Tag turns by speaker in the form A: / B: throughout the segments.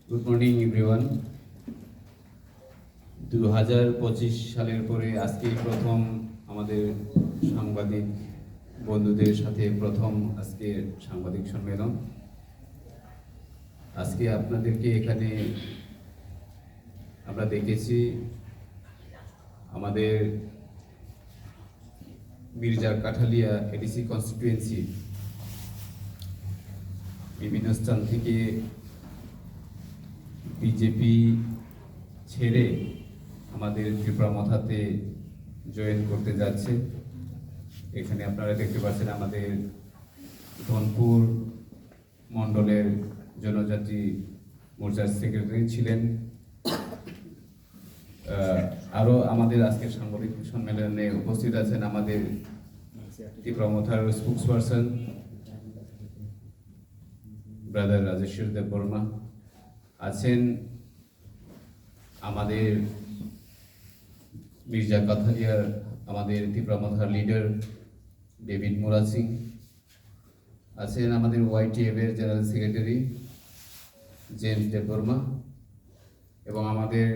A: Good morning everyone. 2025 সালের পরে আজকে প্রথম আমাদের সাংবাদিক বন্ধুদের সাথে প্রথম আজকে সাংবাদিক সম্মেলন। আজকে আপনাদেরকে এখানে আমরা দেখেছি আমাদের মির্জার কাঠালিয়া এডিসি কনস্টিটুয়েন্সি বিভিন্ন স্থান থেকে বিজেপি ছেড়ে আমাদের ত্রিপুরামথাতে জয়েন করতে যাচ্ছে। এখানে আপনারা দেখতে পাচ্ছেন আমাদের ধনপুর মণ্ডলের জনজাতি মোর্চার সেক্রেটারি ছিলেন। আরও আমাদের আজকের সাংবাদিক সম্মেলনে উপস্থিত আছেন আমাদের ত্রিপুরামথার স্পোক্সপারসন ব্রাদার রাজেশ্বর দেব বর্মা আছেন, আমাদের মির্জা কাথালিয়ার আমাদের ত্রিপুরামথার লিডার ডেভিড মুরা সিং আছেন, আমাদের ওয়াইটিএফ এর জেনারেল সেক্রেটারি জেমস দেব বর্মা এবং আমাদের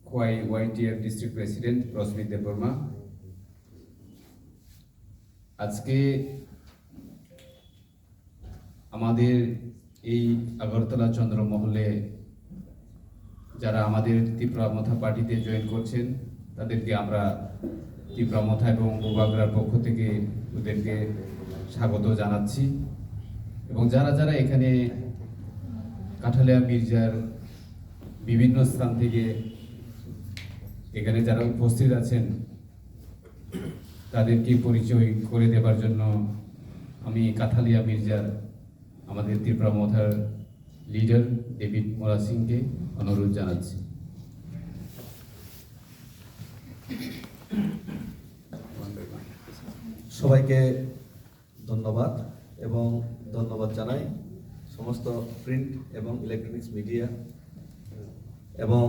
A: খোয়াই ওয়াইটিএফ ডিস্ট্রিক্ট প্রেসিডেন্ট রশ্মি দেব বর্মা। আজকে আমাদের এই আগরতলা চন্দ্রমহলে যারা আমাদের ত্রিপুরামথা পার্টিতে জয়েন করছেন তাদেরকে আমরা ত্রিপুরামথা এবং বোবাগড়ার পক্ষ থেকে ওদেরকে স্বাগত জানাচ্ছি। এবং যারা যারা এখানে কাঠালিয়া মির্জার বিভিন্ন স্থান থেকে এখানে যারা উপস্থিত আছেন তাদেরকে পরিচয় করে দেবার জন্য আমি কাঠালিয়া মির্জার আমাদের ত্রিপুরামথার লিডার ডেভিড মুরা সিংকে অনুরোধ জানাচ্ছি।
B: সবাইকে ধন্যবাদ এবং ধন্যবাদ জানাই সমস্ত প্রিন্ট এবং ইলেকট্রনিক্স মিডিয়া এবং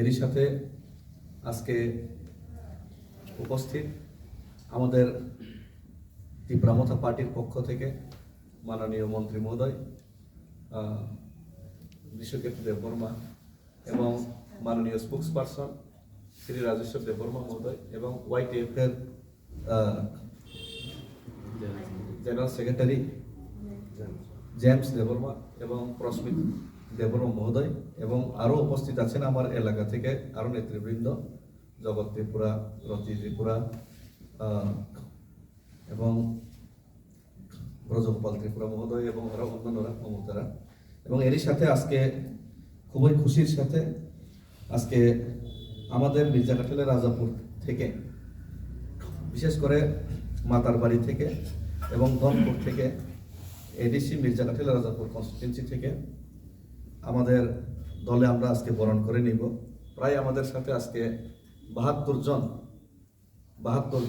B: এরই সাথে আজকে উপস্থিত আমাদের ত্রিপুরামথা পার্টির পক্ষ থেকে মাননীয় মন্ত্রী মহোদয় বিশ্বকেতু দেব বর্মা এবং মাননীয় স্পোক্সপারসন শ্রী রাজেশ্বর দেব বর্মা মহোদয় এবং ওয়াইটিএফ এর জেনারেল সেক্রেটারি জেমস দেববর্মা এবং প্রস্মিত দেববর্মা মহোদয় এবং আরও উপস্থিত আছেন আমার এলাকা থেকে আরও নেতৃবৃন্দ জগৎ ত্রিপুরা, রতি ত্রিপুরা এবং ব্রজগোপাল ত্রিপুরা মহোদয় এবং আরও অন্যান্যরা মমতারা। এবং এরই সাথে আজকে খুবই খুশির সাথে আজকে আমাদের মির্জা কাঠালিয়া রাজাপুর থেকে, বিশেষ করে মাতার বাড়ি থেকে এবং ধনপুর থেকে, এডিসি মির্জা কাঠালিয়া রাজাপুর কনস্টিটুয়েন্সি থেকে আমাদের দলে আমরা আজকে বরণ করে নিব। প্রায় আমাদের সাথে আজকে 72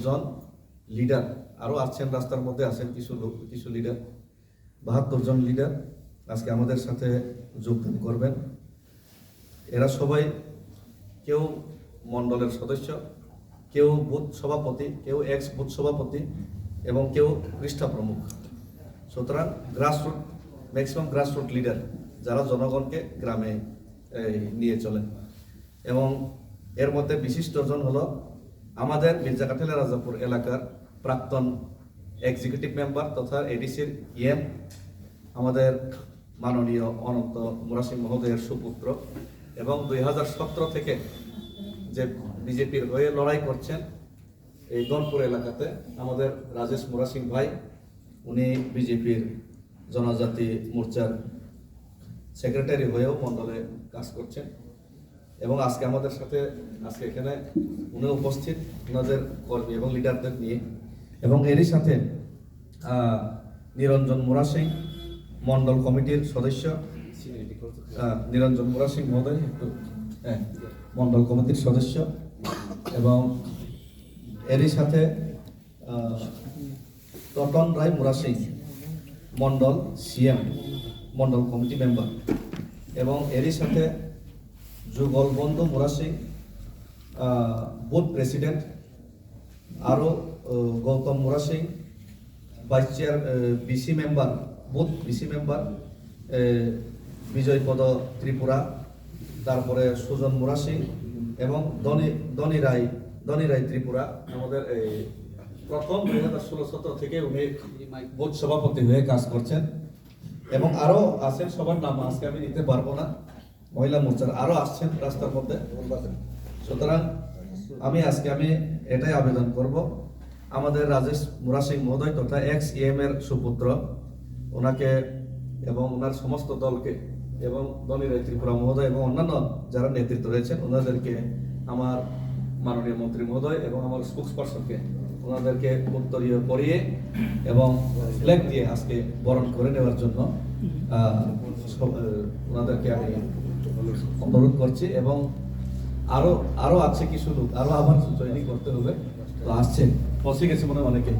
B: জন লিডার, আরও আছেন রাস্তার মধ্যে আছেন কিছু লিডার, 72 জন লিডার আজকে আমাদের সাথে যোগদান করবেন। এরা সবাই কেউ মণ্ডলের সদস্য, কেউ বুথ সভাপতি, কেউ এক্স বুথ সভাপতি এবং কেউ পৃষ্ঠা প্রমুখ। সুতরাং গ্রাসরুট, ম্যাক্সিমাম গ্রাসরুট লিডার যারা জনগণকে গ্রামে নিয়ে চলেন। এবং এর মধ্যে বিশিষ্টজন হলো আমাদের মির্জা কাঠালিয়া রাজাপুর এলাকার প্রাক্তন এক্সিকিউটিভ মেম্বার তথা এডিসির ইএম আমাদের মাননীয় অনন্ত মুরা সিং মহোদয়ের সুপুত্র এবং 2017 থেকে যে বিজেপির হয়ে লড়াই করছেন এই ধনপুর এলাকাতে আমাদের রাজেশ মুরা সিং ভাই, উনি বিজেপির জনজাতি মোর্চার সেক্রেটারি হয়েও মণ্ডলে কাজ করছেন এবং আজকে আমাদের সাথে আজকে এখানে উনি উপস্থিত ওনাদের কর্মী এবং লিডারদের নিয়ে। এবং এরই সাথে নিরঞ্জন মুরা সিং মণ্ডল কমিটির সদস্য, নিরঞ্জন মুরা সিং মহোদয় মণ্ডল কমিটির সদস্য এবং এরই সাথে রতন রায় মুরা সিং মণ্ডল সিএম মণ্ডল কমিটি মেম্বার এবং এরই সাথে যুগল বন্ধু মুরা সিং বুথ প্রেসিডেন্ট, আরও Gautam Mura Singh vice chair BC member booth BC member Bijaypada Tripura, তারপরে সুজন মুরাসি এবং দনি রায় ত্রিপুরা। আমাদের এই প্রথম 2016-17 থেকে উনি বুথ সভাপতি হয়ে কাজ করছেন এবং আরো আছেন, সবার নাম আজকে আমি নিতে পারবো না। মহিলা মোর্চার আরো আসছেন রাস্তার মধ্যে। সুতরাং আমি এটাই আবেদন করব, আমাদের রাজেশ মুরাসিং মহোদয় তথা এক্স ইএম এর সুপুত্র, ওনাকে এবং ওনার সমস্ত দলকে এবং দনি রায় ত্রিপুরা মহোদয় এবং অন্যান্য যারা নেতৃত্ব রয়েছেন ওনাদেরকে, আমার মাননীয় মন্ত্রী মহোদয় এবং আমার স্পোক্স পার্সনকে, ওনাদেরকে উত্তরীয় পরিয়ে এবং ফ্ল্যাগ দিয়ে আজকে বরণ করে নেওয়ার জন্য ওনাদেরকে আমি অনুরোধ করছি। এবং আরো আছে কিছু লোক, আরো আবার জয়েনিং করতে হবে, তো আসছে, পৌঁছে গেছে মনে হয় অনেকে।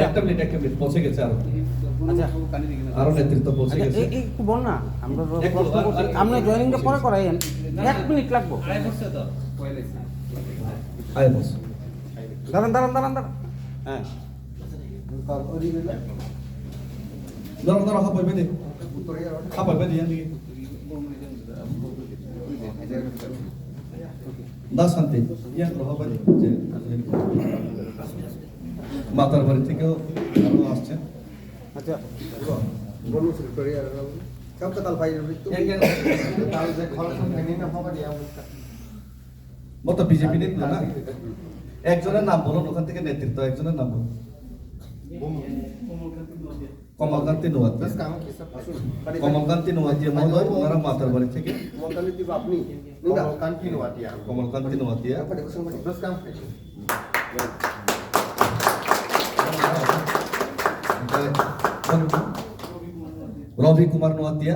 B: একটা মিনিট পৌঁছে গেছে আরো নেতৃত্ব পৌঁছে গেছে।
C: একটু বল না, আমরা প্রশ্ন করছি, আমরা জয়েনিংটা পরে করাইন, 1 মিনিট লাগবো।
B: আয় বস,
C: দাঁড়ান হ্যাঁ,
B: ধরো হাঁপাইবে দিয়ে দিকে দাস শান্তি মাতার বাড়ি থেকেও আরো আসছেন।
C: আচ্ছা
B: মতো বিজেপি নেতা না, একজনের নাম বলুন, ওখান থেকে নেতৃত্ব একজনের নাম বলুন। কমলকান্তি নোয়াতিয়া মহোদয়, ওনারা মাতার বাড়ি থেকে। কমলকান্তি নোয়াতিয়া, রবি কুমার নোয়াতিয়া,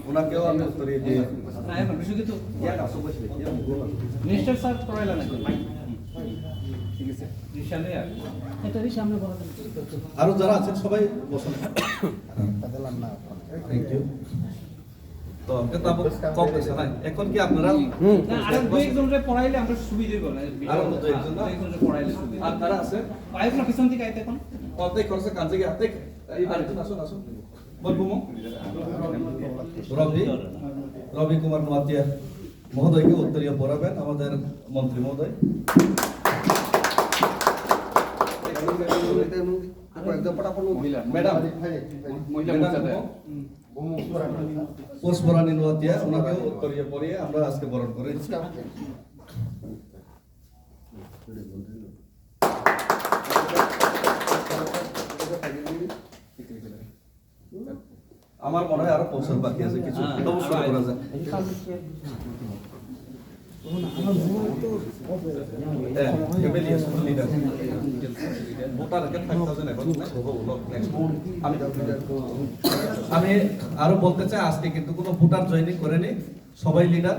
B: ওনাকেও আমি উত্তরিয়ে দিয়ে আরো যারা আছেন সবাই বসুন। Thank you. তো কম পেশা নাই এখন কি আপনারা
D: পড়াইলে আমরা সুবিধা করব,
B: আরো দুই একজন আর তারা আছে
D: পাইপ না পিছন থেকে আইতে এখন
B: অর্ধেক খরচে কাজে গিয়ে অর্ধেক এই বাড়িতে আসুন বলবো রবি কুমার নোয়াতিয়া মহোদয়কে উত্তরীয় পড়াবেন আমাদের মন্ত্রী মহোদয়। পুষ্পরানী নোয়াতিয়া, ওনাকেও উত্তরীয় পড়িয়ে আমরা আজকে বরণ করে আমার মনে হয় আরো পৌঁছার বাকি আছে কিছু, তবু শুরু করা যায়। আমি আরো বলতে চাই, আজকে কিন্তু কোনো ভোটার জয়েনিং করেনি, সবাই লিডার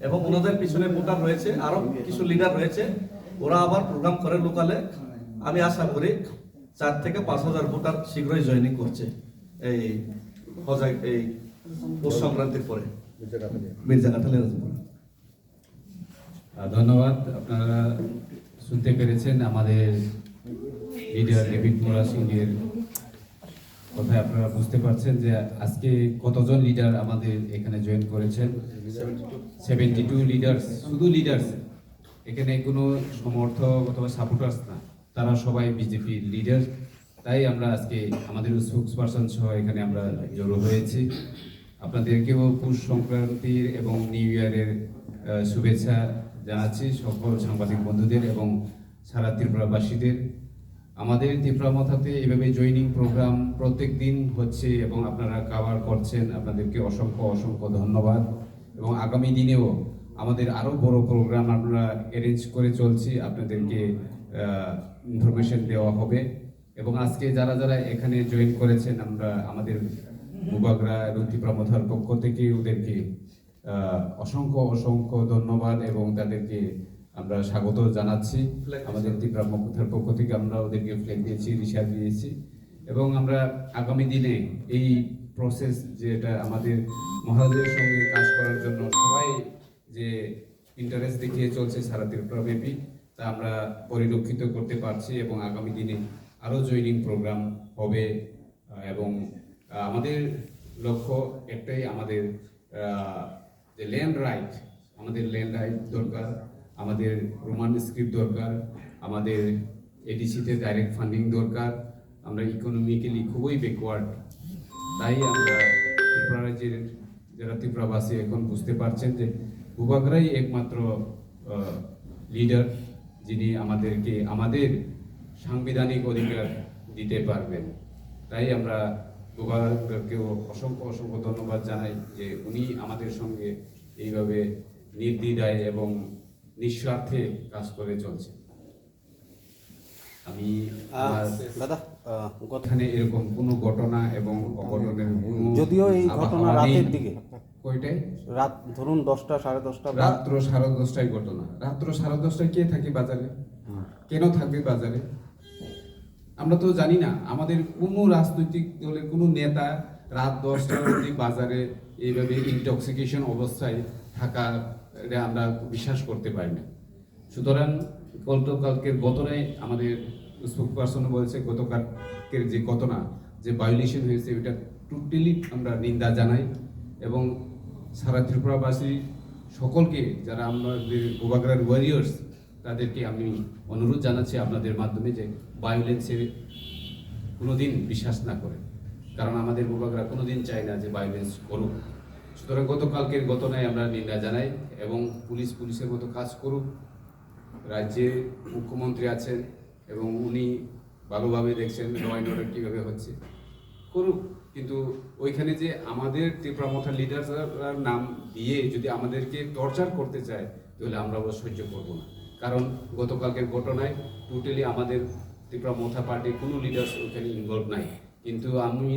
B: এবং ওনাদের পিছনে ভোটার রয়েছে, আরো কিছু লিডার রয়েছে, ওরা আবার প্রোগ্রাম করে লোকালে। আমি আশা করি 4 থেকে 5,000 ভোটার শীঘ্রই জয়েনিং করছে এই পৌষ সংক্রান্তির পরে মির্জাঘাটালের।
A: ধন্যবাদ। আপনারা শুনতে পেরেছেন আমাদের লিডার ডেভিড মুরাসিং এর কথায়, আপনারা বুঝতে পারছেন যে আজকে কতজন লিডার আমাদের এখানে জয়েন করেছেন। 72 লিডার্স, শুধু লিডার্স, এখানে কোনো সমর্থক অথবা সাপোর্টার্স না, তারা সবাই বিজেপির লিডার। তাই আমরা আজকে আমাদের স্পোক্স পারসন সহ এখানে আমরা জড়ো হয়েছি। আপনাদেরকেও পৌষ সংক্রান্তির এবং নিউ ইয়ারের শুভেচ্ছা জানাচ্ছি সকল সাংবাদিক বন্ধুদের এবং সারা ত্রিপুরাবাসীদের। আমাদের ত্রিপুরা মাথাতে এভাবে জয়েনিং প্রোগ্রাম প্রত্যেক দিন হচ্ছে এবং আপনারা কভার করছেন, আপনাদেরকে অসংখ্য ধন্যবাদ। এবং আগামী দিনেও আমাদের আরও বড় প্রোগ্রাম আমরা অ্যারেঞ্জ করে চলছি, আপনাদেরকে ইনফরমেশন দেওয়া হবে। এবং আজকে যারা যারা এখানে জয়েন করেছেন, আমরা আমাদের মুবাগরা এবং ত্রিপুরা মাথার পক্ষ থেকে ওদেরকে অসংখ্য ধন্যবাদ এবং তাদেরকে আমরা স্বাগত জানাচ্ছি। আমাদের ত্রিপুরা মাথার পক্ষ থেকে আমরা ওদেরকে ফ্ল্যাগ দিয়েছি, রিশাদ দিয়েছি এবং আমরা আগামী দিনে এই প্রসেস যেটা আমাদের মহারাজের সঙ্গে কাজ করার জন্য সবাই যে ইন্টারেস্ট দেখিয়ে চলছে সারা ত্রিপুরা ব্যাপী, তা আমরা পরিলক্ষিত করতে পারছি এবং আগামী দিনে আরও জয়েনিং প্রোগ্রাম হবে এবং আমাদের লক্ষ্য একটাই, আমাদের যে ল্যান্ড রাইট, আমাদের ল্যান্ড রাইট দরকার, আমাদের রোমান স্ক্রিপ্ট দরকার, আমাদের এডিসিতে ডাইরেক্ট ফান্ডিং দরকার। আমরা ইকোনমিক্যালি খুবই ব্যাকওয়ার্ড। তাই আমরা ত্রিপুরা রাজ্যের যারা ত্রিপুরাবাসী এখন বুঝতে পারছেন যে বুবাগরাই একমাত্র লিডার যিনি আমাদেরকে আমাদের সাংবিধানিক অধিকার দিতে পারবেন। তাই আমরা বুবাগরকেও অসংখ্য অসংখ্য ধন্যবাদ জানাই যে উনি আমাদের সঙ্গে এইভাবে নির্দ্বিধায় এবং নিঃস্বার্থে কাজ করে চলছে। আমি
C: দাদা
A: এখানে এরকম কোনো ঘটনা এবং অঘটনের
C: যদিও এই ঘটনা রাতের দিকে,
A: কয়টায়?
C: রাত ধরুন 10টা 10:30 বা
A: রাত্র 10:30টায় ঘটনা। রাত্র 10:30টায় কে থাকে বাজারে? কেন থাকবে বাজারে? আমরা তো জানি না। আমাদের কোনো রাজনৈতিক দলের কোনো নেতা রাত 10টা অবধি বাজারে এইভাবে ইনটক্সিকেশন অবস্থায় থাকা এটা আমরা বিশ্বাস করতে পারি না। সুতরাং গতকালকের ঘটনায় আমাদের স্পোকপারসন বলছে গতকালকের যে ঘটনা, যে ভায়োলেশন হয়েছে, ওইটা টোটালি আমরা নিন্দা জানাই এবং সারা ত্রিপুরাবাসী সকলকে, যারা আমাদের বুবাগরার ওয়ারিয়ার্স, তাদেরকে আমি অনুরোধ জানাচ্ছি আপনাদের মাধ্যমে যে ভায়োলেন্সের কোনোদিন বিশ্বাস না করে, কারণ আমাদের বুবাগরা কোনোদিন চায় না যে ভায়োলেন্স করুক। সুতরাং গতকালকের ঘটনায় আমরা নিন্দা জানাই এবং পুলিশের মতো কাজ করুক। রাজ্যে মুখ্যমন্ত্রী আছেন এবং উনি ভালোভাবে দেখছেন ল অ্যান্ড অর্ডার কীভাবে হচ্ছে, করুক। কিন্তু ওইখানে যে আমাদের ত্রিপুরা লিডারদের নাম দিয়ে যদি আমাদেরকে টর্চার করতে চায়, তাহলে আমরা সহ্য করবো না। কারণ গতকালকের ঘটনায় টোটালি আমাদের ত্রিপুরা মোথা পার্টির কোনো লিডার্স ওইখানে ইনভলভ নাই। কিন্তু আমি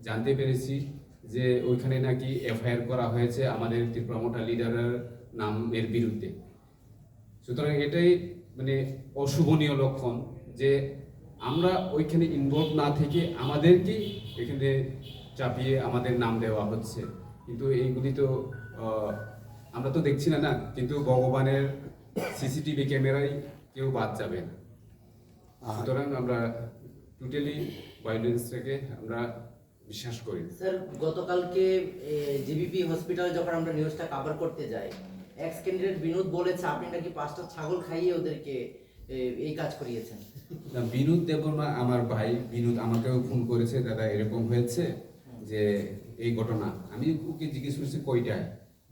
A: জানতে পেরেছি যে ওইখানে নাকি এফআইআর করা হয়েছে আমাদের ত্রিপুরা মোথা লিডারের নামের বিরুদ্ধে। সুতরাং এটাই মানে অশুভনীয় লক্ষণ যে আমরা ওইখানে ইনভলভ না থেকে আমাদেরকেই এখানে চাপিয়ে আমাদের নাম দেওয়া হচ্ছে। কিন্তু এইগুলি তো আমরা তো দেখছি না। কিন্তু ভগবানের সিসিটিভি ক্যামেরায় কেউ বাদ যাবে না। সুতরাং আমরা টোটালি ভায়োলেন্সটাকে আমরা বিশ্বাস করি।
E: স্যার, গতকালকে জিবিপি হসপিটালে যখন আমরা নিউজটা কভার করতে যাই, এক্স ক্যান্ডিডেট বিনোদ বলেছে আপনি নাকি 5টা ছাগল খাইয়ে ওদেরকে এই কাজ করিয়েছেন।
A: না, বিনোদ দেববর্মা আমার ভাই। বিনোদ আমাকেও ফোন করেছে, দাদা এরকম হয়েছে যে এই ঘটনা। আমি ওকে জিজ্ঞেস করছি কয়টায়,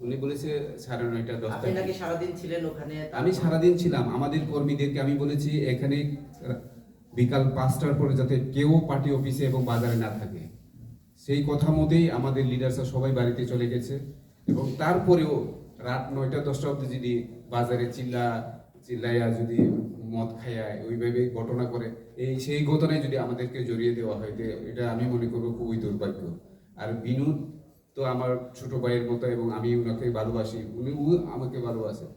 A: উনি বলেছে 9:30
E: আপনি
A: 10টায়।
E: নাকি সারাদিন ছিলেন ওখানে?
A: আমি সারাদিন ছিলাম। আমাদের কর্মীদেরকে আমি বলেছি এখানে বিকাল 5টার পরে যাতে কেউ পার্টি অফিসে এবং বাজারে না থাকে। সেই কথা মতেই আমাদের লিডার্সরা সবাই বাড়িতে চলে গেছে এবং তারপরেও রাত 9টা 10টা অবধি যদি বাজারে চিল্লাইয়া যদি মদ খাইয়া ওইভাবে ঘটনা করে, সেই ঘটনায় যদি আমাদেরকে জড়িয়ে দেওয়া হয়, এটা আমি মনে করবো খুবই দুর্ভাগ্য। আর বিনোদ তো আমার ছোট ভাইয়ের মতো এবং আমি ওনাকে ভালোবাসি, উনিও আমাকে ভালোবাসে।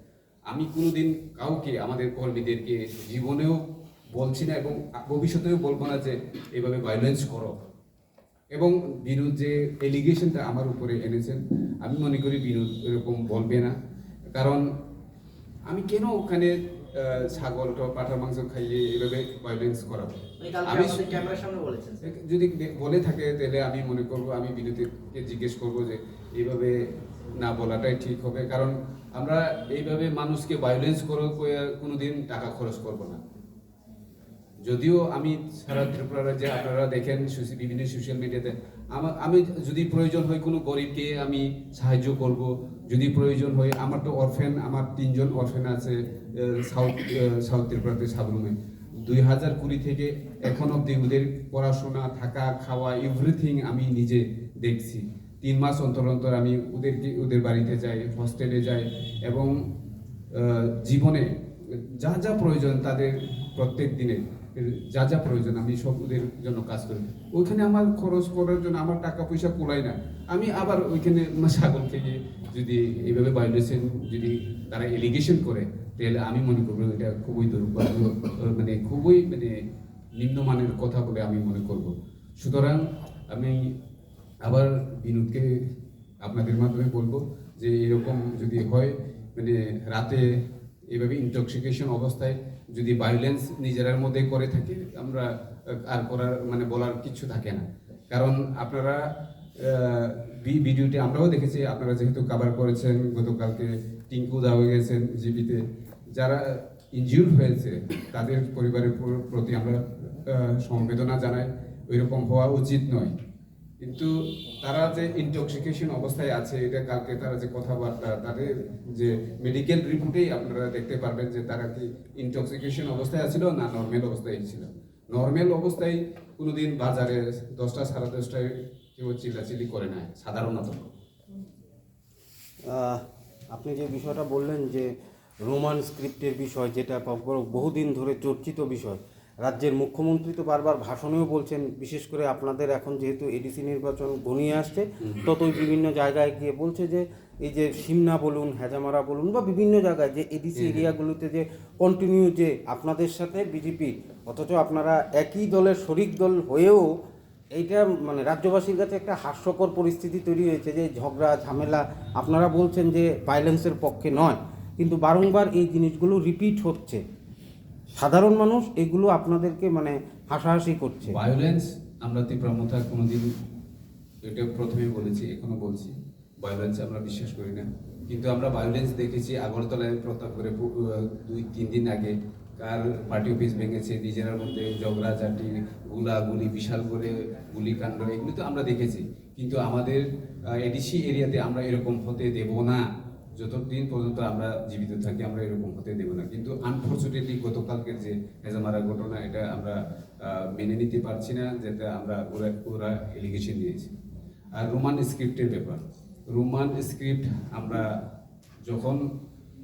A: আমি কোনোদিন কাউকে, আমাদের কর্মীদেরকে জীবনেও বলছি না এবং ভবিষ্যতেও বলবো না যে এইভাবে ভায়োলেন্স করো। এবং বিনোদ যে এলিগেশনটা আমার উপরে এনেছেন, আমি মনে করি বিনোদ এরকম বলবে না। কারণ আমি কেন ওখানে ছাগল পাঁঠার মাংস খাইয়ে এভাবে ভায়োলেন্স করাবো? আমি
E: ক্যামেরার সামনে বলেছেন।
A: যদি বলে থাকে তাহলে আমি মনে করব, আমি বিনোদকে জিজ্ঞেস করব যে এইভাবে না বলাটাই ঠিক হবে। কারণ আমরা এইভাবে মানুষকে ভায়োলেন্স করে কোনোদিন টাকা খরচ করব না। যদিও আমি সারা ত্রিপুরা রাজ্যে আপনারা দেখেন বিভিন্ন সোশ্যাল মিডিয়াতে আমি যদি প্রয়োজন হয় কোনো গরিবকে আমি সাহায্য করব। যদি প্রয়োজন হয়, আমার তো অরফেন, আমার 3জন অরফেন আছে সাউথ ত্রিপুরাতে সাবরুমে। 2020 থেকে এখন অব্দি ওদের পড়াশোনা, থাকা, খাওয়া, এভরিথিং আমি নিজে দেখছি। 3 মাস অন্তর অন্তর আমি ওদের বাড়িতে যাই, হস্টেলে যাই এবং জীবনে যা যা প্রয়োজন তাদের প্রত্যেক দিনে যা যা প্রয়োজন আমি সব ওদের জন্য কাজ করি। ওইখানে আমার খরচ করার জন্য আমার টাকা পয়সা কুলায় না। আমি আবার ওইখানে ছাগল খেয়ে যদি এইভাবে ভায়োলেশন যদি তারা এলিগেশন করে, তাহলে আমি মনে করবো এটা খুবই দুর্ভাগ্য, খুবই নিম্নমানের কথা বলে আমি মনে করব। সুতরাং আমি আবার বিনোদকে আপনাদের মাধ্যমে বলবো যে এরকম যদি হয়, রাতে এভাবে ইনটক্সিকেশন অবস্থায় যদি ভায়োলেন্স নিজেদের মধ্যে করে থাকি আমরা আর করার মানে বলার কিছু থাকে না। কারণ আপনারা ভিডিওটি আমরাও দেখেছি, আপনারা যেহেতু কভার করেছেন, গতকালকে টিঙ্কু দেওয়া গেছেন জিবিতে, যারা ইনজিউর হয়েছে তাদের পরিবারের প্রতি আমরা সমবেদনা জানাই। ওইরকম হওয়া উচিত নয়, কিন্তু তারা যে ইনটক্সিকেশন অবস্থায় আছে, এটা কালকে তারা যে কথাবার্তা, তাদের যে মেডিকেল রিপোর্টেই আপনারা দেখতে পারবেন যে তারা কি ইনটক্সিকেশন অবস্থায় আছিল না নর্মাল অবস্থায় ছিল। নর্মাল অবস্থায় কোনোদিন বাজারে 10টা সাড়ে 10টায় কেউ চিল্লাচিল্লি করে না সাধারণত।
C: আপনি যে বিষয়টা বললেন যে রোমান স্ক্রিপ্টের বিষয়, যেটা বহুদিন ধরে চর্চিত বিষয়, রাজ্যের মুখ্যমন্ত্রী তো বারবার ভাষণেও বলছেন, বিশেষ করে আপনাদের এখন যেহেতু এডিসি নির্বাচন ঘনিয়ে আসছে, ততই বিভিন্ন জায়গায় গিয়ে বলছে যে এই যে সিমনা বলুন, হেজামারা বলুন বা বিভিন্ন জায়গায় যে এডিসি এরিয়াগুলোতে যে কন্টিনিউ যে আপনাদের সাথে বিজেপি, অথচ আপনারা একই দলের শরিক দল হয়েও এইটা মানে রাজ্যবাসীর কাছে একটা হাস্যকর পরিস্থিতি তৈরি হয়েছে যে ঝগড়া ঝামেলা, আপনারা বলছেন যে ভায়োলেন্সের পক্ষে নয়, কিন্তু বারংবার এই জিনিসগুলো রিপিট হচ্ছে। সাধারণ মানুষ এগুলো আপনাদেরকে মানে হাসাহাসি করছে।
A: ভায়োলেন্স আমরা তীব্রমতা কোনোদিন, এটা প্রথমেই বলেছি, এখনো বলছি, ভায়োলেন্স আমরা বিশ্বাস করি না। কিন্তু আমরা ভায়োলেন্স দেখেছি আগরতলায় প্রতাপগড়ে 2-3 দিন আগে, কার পার্টি অফিস ভেঙেছে, নিজের মধ্যে ঝগড়াঝাটি, গুলাগুলি, বিশাল করে গুলিকাণ্ড, এগুলো তো আমরা দেখেছি। কিন্তু আমাদের এডিসি এরিয়াতে আমরা এরকম হতে দেব না, যতদিন পর্যন্ত আমরা জীবিত থাকি আমরা এরকম হতে দেব না। কিন্তু আনফর্চুনেটলি গতকালকের যে হেজামারা ঘটনা, এটা আমরা মেনে নিতে পারছি না, যেটা আমরা ওরা এলিগেশন দিয়েছি। আর রোমান স্ক্রিপ্টের ব্যাপার, রোমান স্ক্রিপ্ট আমরা যখন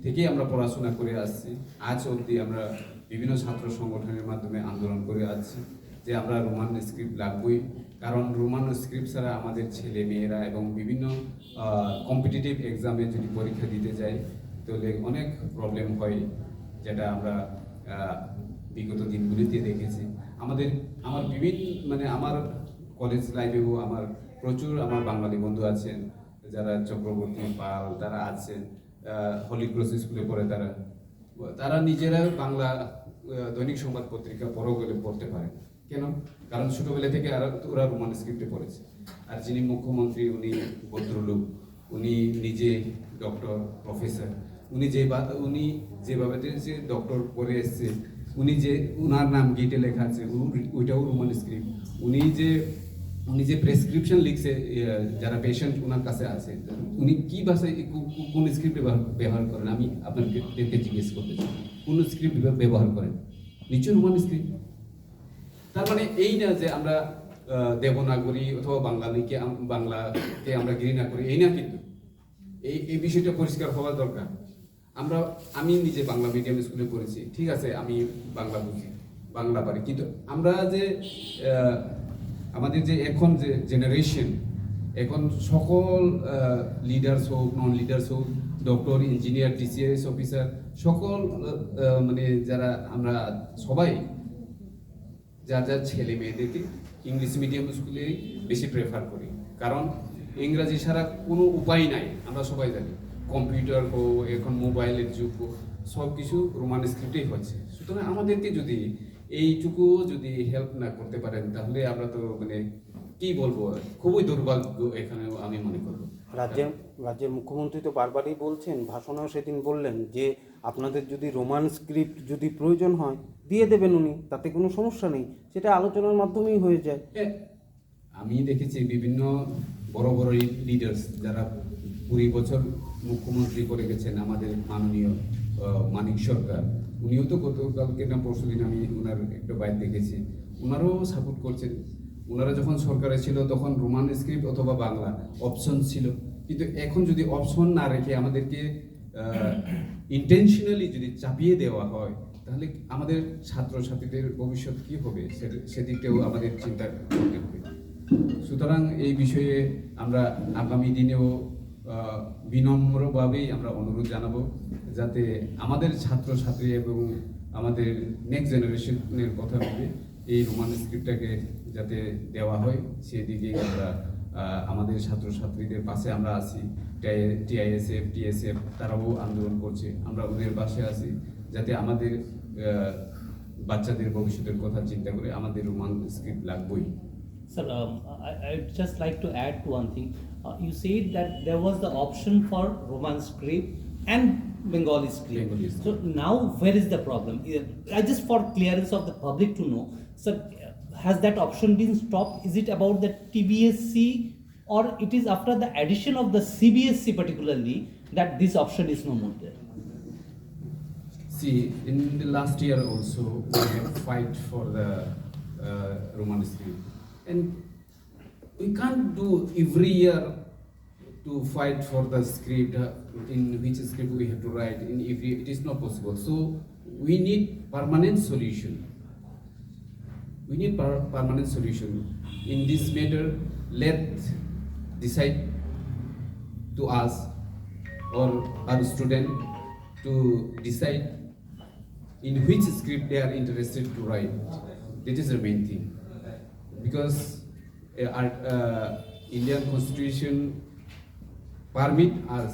A: থেকেই আমরা পড়াশোনা করে আসছি, আজ অবধি আমরা বিভিন্ন ছাত্র সংগঠনের মাধ্যমে আন্দোলন করে আসছি যে আমরা রোমান স্ক্রিপ্ট লাগবই। কারণ রোমান স্ক্রিপ্ট ছাড়া আমাদের ছেলে মেয়েরা এবং বিভিন্ন কম্পিটিটিভ এক্সামে যদি পরীক্ষা দিতে যায় তাহলে অনেক প্রবলেম হয়, যেটা আমরা বিগত দিনগুলিতে দেখেছি। আমার বিভিন্ন মানে আমার কলেজ লাইফেও আমার প্রচুর আমার বাঙালি বন্ধু আছেন, যারা চক্রবর্তী পাল, তারা আছেন, হলি ক্রস স্কুলে পড়ে, তারা নিজেরা বাংলা দৈনিক সংবাদ পত্রিকা পড়ো বলে পড়তে পারে। কেন? কারণ ছোটবেলা থেকে ওরা রোমান স্ক্রিপ্টে পড়েছে। আর যিনি মুখ্যমন্ত্রী, উনি ভদ্রলোক, উনি নিজে ডক্টর, প্রফেসর, উনি যেভাবে যে ডক্টর করে এসছে, উনার নাম গেটে লেখা আছে, ওইটাও রোমান স্ক্রিপ্ট। উনি যে প্রেসক্রিপশন লিখছে, যারা পেশেন্ট ওনার কাছে আছে, উনি কি ভাষায় কোন স্ক্রিপ্ট ব্যবহার করেন, আমি আপনাদেরকে জিজ্ঞেস করতে চাই, কোন স্ক্রিপ্ট ব্যবহার করেন? নিশ্চয় রোমান স্ক্রিপ্ট। তার মানে এই না যে আমরা দেবনাগরী অথবা বাংলাকে আমরা ঘৃণা করি, এই না, কিন্তু এই বিষয়টা পরিষ্কার হওয়া দরকার। আমি নিজে বাংলা মিডিয়াম স্কুলে পড়েছি, ঠিক আছে, আমি বাংলা বুঝি, বাংলা পারি, কিন্তু আমরা যে আমাদের যে এখন যে জেনারেশন, এখন সকল লিডার্স হোক, নন লিডার্স হোক, ডক্টর, ইঞ্জিনিয়ার, টিসিএস অফিসার, সকল মানে যারা আমরা সবাই যার ছেলে মেয়েদেরকে ইংলিশ মিডিয়াম স্কুলে বেশি প্রেফার করি। কারণ ইংরাজি ছাড়া কোনো উপায় নাই, আমরা সবাই জানি। কম্পিউটার হোক, এখন মোবাইলের যুগ হোক, সব কিছু রোমান স্ক্রিপ্টেই হচ্ছে। সুতরাং আমাদেরকে যদি এইটুকু যদি হেল্প না করতে পারেন, তাহলে আমরা তো মানে কি বলবো, খুবই দুর্ভাগ্য এখানে আমি মনে করবো।
C: রাজ্যের মুখ্যমন্ত্রী তো বারবারই বলছেন, ভাষণেও সেদিন বললেন যে আপনাদের যদি রোমান স্ক্রিপ্ট যদি প্রয়োজন হয় দিয়ে দেবেন উনি, তাতে কোনো সমস্যা নেই, সেটা আলোচনার মাধ্যমেই হয়ে যায়।
A: আমি দেখেছি বিভিন্ন বড় বড় লিডার্স যারা 20 বছর মুখ্যমন্ত্রী করে গেছেন, আমাদের মাননীয় মানিক সরকার, উনিও তো গতকালকে না পরশুদিন আমি ওনার একটা বাইট দেখেছি, ওনারও সাপোর্ট করছেন। ওনারা যখন সরকারে ছিল তখন রোমান স্ক্রিপ্ট অথবা বাংলা অপশন ছিল, কিন্তু এখন যদি অপশন না রেখে আমাদেরকে ইন্টেনশনালি যদি চাপিয়ে দেওয়া হয়, তাহলে আমাদের ছাত্রছাত্রীদের ভবিষ্যৎ কী হবে সেদিকটাও আমাদের চিন্তা করতে হবে। সুতরাং এই বিষয়ে আমরা আগামী দিনেও বিনম্রভাবেই আমরা অনুরোধ জানাবো, যাতে আমাদের ছাত্রছাত্রী এবং আমাদের নেক্সট জেনারেশনের কথা ভেবে এই রোমান স্ক্রিপ্টটাকে যাতে দেওয়া হয়, সেদিকে আমরা আমাদের ছাত্রছাত্রীদের পাশে আমরা আছি। টিআইএসএফ, টিএসএফ তারাও আন্দোলন করছে, আমরা ওদের পাশে আছি, যাতে আমাদের বাচ্চাদের ভবিষ্যতের কথা চিন্তা করে আমাদের রোমান স্ক্রিপ্ট লাগবেই।
F: Sir, I'd just like to add to one thing. You said that there was the option for Roman script and Bengali script.
A: Bengali script.
F: So now, where is the problem? Just for clearance of the public to know, sir, has that option been stopped? Is it about the TBSC, or it is after the addition of the CBSC particularly that this option is no more there?
A: See, in the last year also, we have fight for the Roman script, and we can't do every year to fight for the script, in which script we have to write. In every, it is not possible. So we need permanent solution. We need permanent solution in this matter. Let decide to us or our student to decide in which script they are interested to write. That is the main thing, because our Indian Constitution permit us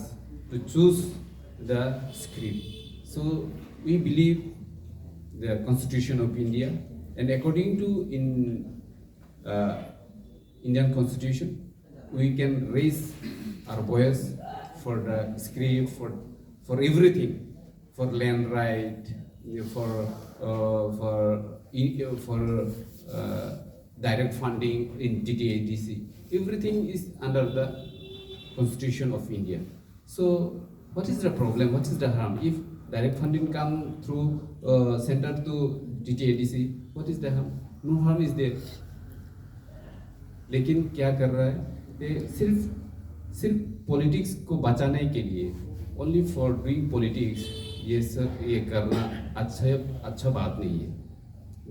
A: to choose the script. So we believe the Constitution of India, and according to Indian Constitution, we can raise our voice for the script, for everything, for land right, for direct funding in DTADC. Everything is under the Constitution of India. So what is the problem? What is the harm? If direct funding come through center to DTADC, what is the harm? No harm is there. लेकिन क्या कर रहा है ये सिर्फ politics को बचाने के लिए, ओनली फॉर डूइंग पॉलिटिक्स, ये सब ये करना अच्छा बात नहीं है।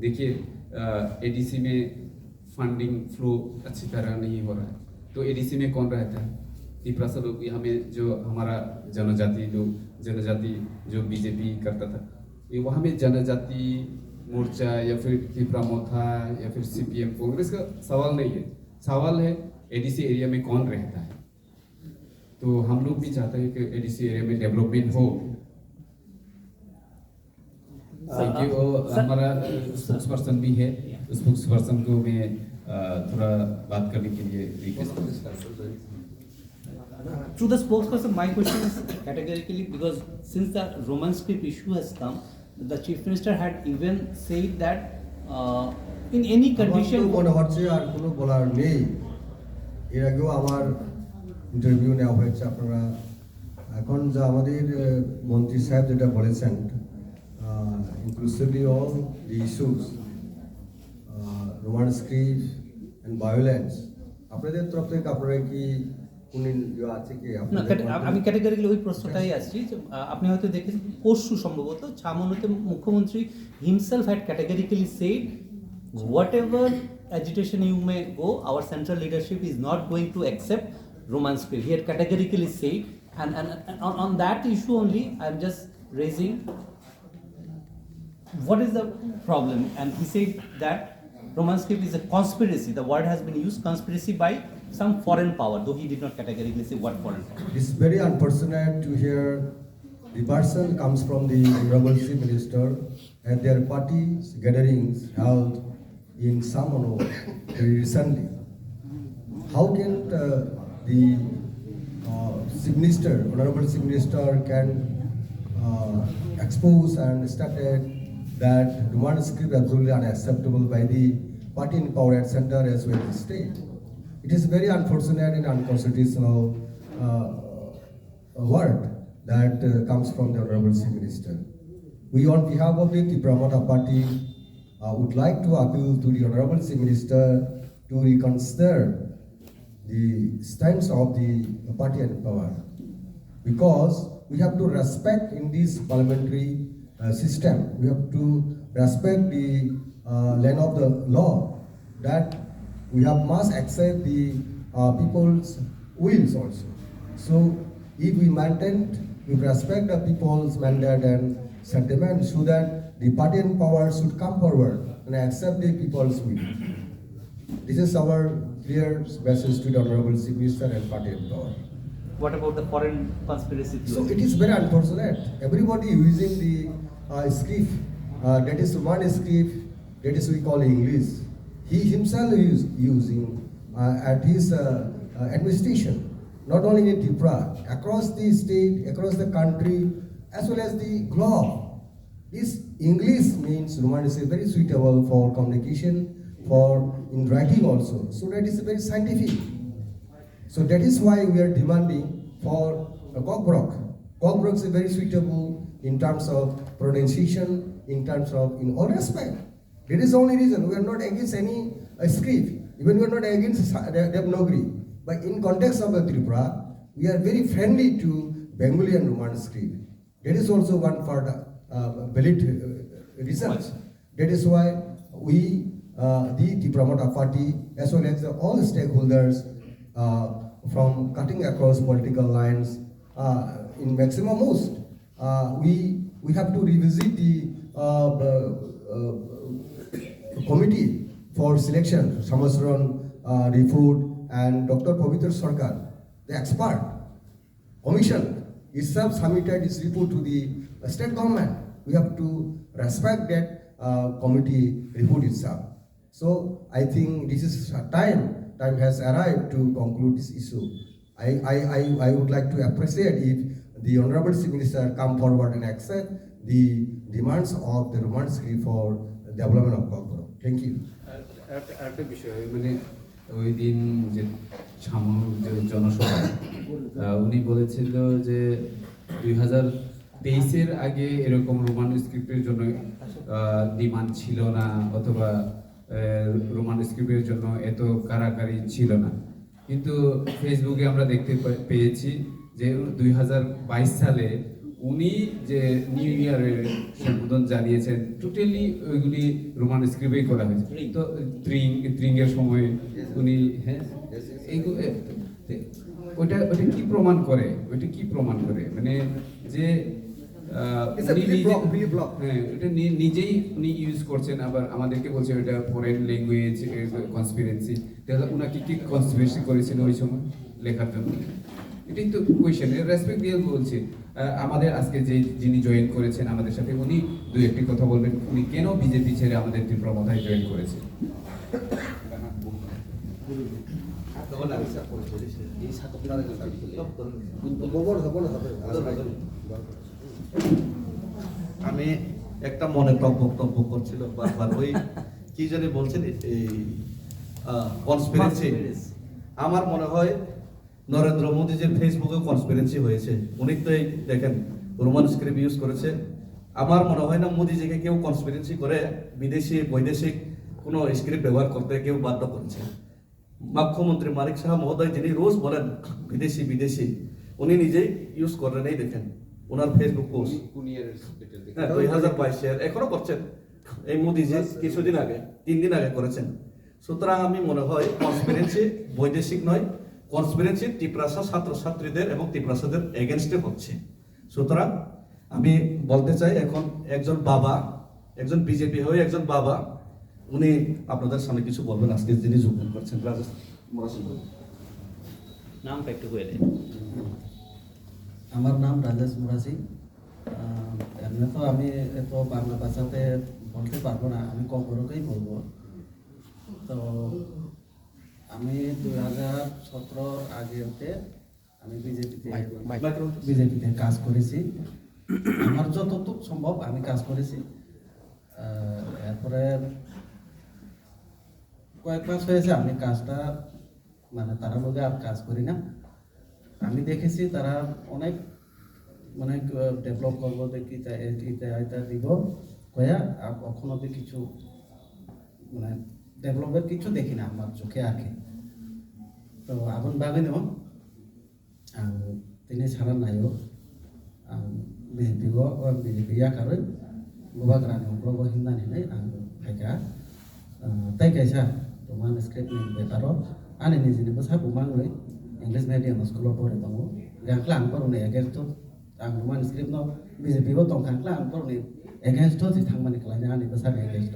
A: देखिए एडीसी में फंडिंग फ्लो अच्छी तरह नहीं हो रहा है, तो एडीसी में कौन रहता है? तिपरासा लोग, यहाँ में जो हमारा जनजाति जो बीजेपी करता था, ये वहाँ में जनजाति मोर्चा या फिर तिपरा मोथा या फिर सीपीएम कांग्रेस का सवाल नहीं है, सवाल है एडीसी एरिया में कौन रहता है। तो हम लोग भी चाहते हैं कि एडीसी एरिया में डेवलपमेंट हो। Thank you. हमारा स्पोक्सपर्सन भी है, स्पोक्सपर्सन को मैं थोड़ा बात करने के लिए रिक्वेस्ट करूँगा।
F: To the spokesperson, my question is categorically, because since the Roman script issue has come, the chief minister had even said that in any condition.
G: মনে হচ্ছে আর কোনো বলার নেই। এর আগেও আমার ইন্টারভিউ নেওয়া হয়েছে, আপনারা এখন যা আমাদের মন্ত্রী সাহেব যেটা বলেছেন, inclusively all the issues, Roman script and violence, আপনাদের তরফ থেকে আপনারা কি আছে কি?
F: না, আমি ক্যাটেগরিক্যালি ওই প্রশ্নটাই আসছি যে আপনি হয়তো দেখেছেন পরশু সম্ভবত ছামনুতে মুখ্যমন্ত্রী himself had categorically said whatever agitation you may go, our central leadership is not going to accept Roman script. He had categorically said, and on that issue only I'm just raising what is the problem, and he said that Roman script is a conspiracy. The word has been used, conspiracy by some foreign power, though he did not categorically say what foreign power.
G: It's very unfortunate to hear the person comes from the Honorable Chief Minister at their party gatherings held in Samano very recently. How can the Chief Minister, Honorable Chief Minister, can expose and stated that Roman script is absolutely unacceptable by the party in power at center as well as the state? It is very unfortunate and unconstitutional word that comes from the Honorable Chief Minister. We, on behalf of the Tipramata Party, would like to appeal to the Honorable Chief Minister to reconsider the stance of the party in power, because we have to respect in this parliamentary system. We have to respect the land of the law, that we have must accept the people's wills also. So if we maintain, we respect the people's mandate and sentiment, so that the party in power should come forward and accept the people's will. This is our clear message to the Honorable Chief Minister and party in power.
F: What about the foreign conspiracy theory?
G: So it is very unfortunate. Everybody using the script that is one script that is we call English. He himself is using at his administration, not only in Tripura, across the state, across the country, as well as the globe. This English means Roman is very suitable for communication, for in writing also. So that is very scientific. So that is why we are demanding for a Cockbrook. Cockbrook is very suitable in terms of pronunciation, in terms of in all respect. That is the only reason we are not against any script. Even we are not against Devanagari. But in context of Tripura, we are very friendly to Bengali and Roman script. That is also one further valid reasons. That is why we, the Tripura party, as well as all stakeholders, from cutting across political lines, in maximum most, we have to revisit the committee for selection, Samasran, Rifud, and Dr. Pavitra Sarkar, the expert commission itself submitted its report to the state government. We have to respect that committee report itself. So I think this is time has arrived to conclude this issue. I would like to appreciate if the Honorable Chief Minister come forward and accept the demands of the Roman script for development of Cockbrook. Thank you.
A: একটা বিষয় মানে ওই দিন যে ছামনুর যে জনসভা উনি বলেছিল যে 2023-এর আগে এরকম রোমান স্ক্রিপ্টের জন্য ডিমান্ড ছিল না অথবা রোমান স্ক্রিপ্টের জন্য এত কারাকারি ছিল না, কিন্তু ফেসবুকে আমরা দেখতে পেয়েছি যে 2022 সালে উনি যে নিউ ইয়ারের সম্বোধন জানিয়েছেন টোটালি ওইগুলি রোমান স্ক্রিপ্টেই করা হয়েছে। তো ত্রিঙ্গের সময় উনি ওটা কি প্রমাণ করে, মানে যে ওটা নিজেই উনি ইউজ করছেন, আবার আমাদেরকে বলছে ওটা ফরেন ল্যাঙ্গুয়েজ কনস্পিরেন্সি। তাহলে ওনাকে কি কনস্পিরেন্সি করেছিল ওই সময় লেখার জন্য? এটাই তো কোয়েশ্চেন, রেসপেক্ট দিয়ে বলছি। আমাদের আজকে যে যিনি জয়েন করেছেন আমাদের সাথে, উনি দুই একটি কথা বলবেন, উনি কেন বিজেপি ছেড়ে আমাদের ত্রিপুরা মাথায় জয়েন করেছে?
B: আমি একটা মনে বক্তব্য করছিল বারবার ওই কি জানি বলছেন এই কনস্পিরেন্সি। আমার মনে হয় নরেন্দ্র মোদীজির ফেসবুকে কনস্পিরেন্সি হয়েছে। উনি তো এই দেখেন রোমান স্ক্রিপ্ট ইউজ করেছে। আমার মনে হয় না মোদীজিকে কেউ কনস্পিরেন্সি করে বিদেশি বৈদেশিক কোনো স্ক্রিপ্ট ব্যবহার করতে কেউ বাধ্য করেছে। মুখ্যমন্ত্রী মানিক সাহা মহোদয় যিনি রোজ বলেন বিদেশি উনি নিজেই ইউজ করেন। এই দেখেন ওনার ফেসবুক পোস্ট 2022-এর এখনো করছেন। এই মোদীজি কিছুদিন আগে 3 দিন আগে করেছেন। সুতরাং আমি মনে হয় কনস্পিরেন্সি বৈদেশিক নয়, কনস্পিরেন্সি ত্রিপুরাসা ছাত্রছাত্রীদের এবং ত্রিপুরাসাদের এগেনস্টে হচ্ছে। সুতরাং আমি বলতে চাই এখন একজন বাবা, একজন বিজেপি হয়ে একজন বাবা, উনি আপনাদের সামনে কিছু বলবেন আজকে যিনি যোগদান করছেন।
H: নামটা একটু বলে।
I: আমার নাম রাজেশ মুরাসি। এমনি তো আমি এত বাংলা ভাষাতে বলতে পারবো না, আমি ককবরকেই বলবো। তো আমি 2017 আগেতে আমি বিজেপিতে কাজ করেছি। আমার যতটুকু সম্ভব আমি কাজ করেছি। এরপরে কয়েক মাস হয়েছে আমি কাজটা মানে তারা লোকে আর কাজ করি না। আমি দেখেছি তারা অনেক ডেভেলপ করবো দেখি এটা দিব কয়া আর কখনো কিছু মানে ডেভেলপের কিছু দেখি না আমার চোখে আঁকে। তো এখন ভাবিন তিনি ছাড়া নাইও বিজেপি কারণ গোবাক রানি অগ্রব হিন্দা নেই ফাইকা তাই কাইসা তোমার স্ক্রিপ্ট বেতার আনে নিজে সাবু মাংলে इंग्लिश मीडियम स्कूल पढ़े दो गांखला आं पर एगेन्स्ट आं रोमान स्क्रिप्ट न बीजेपी तो गांखला आं पर एगेन्स्ट थी थांबानि खालायनो आंनि बसार एगेन्स्ट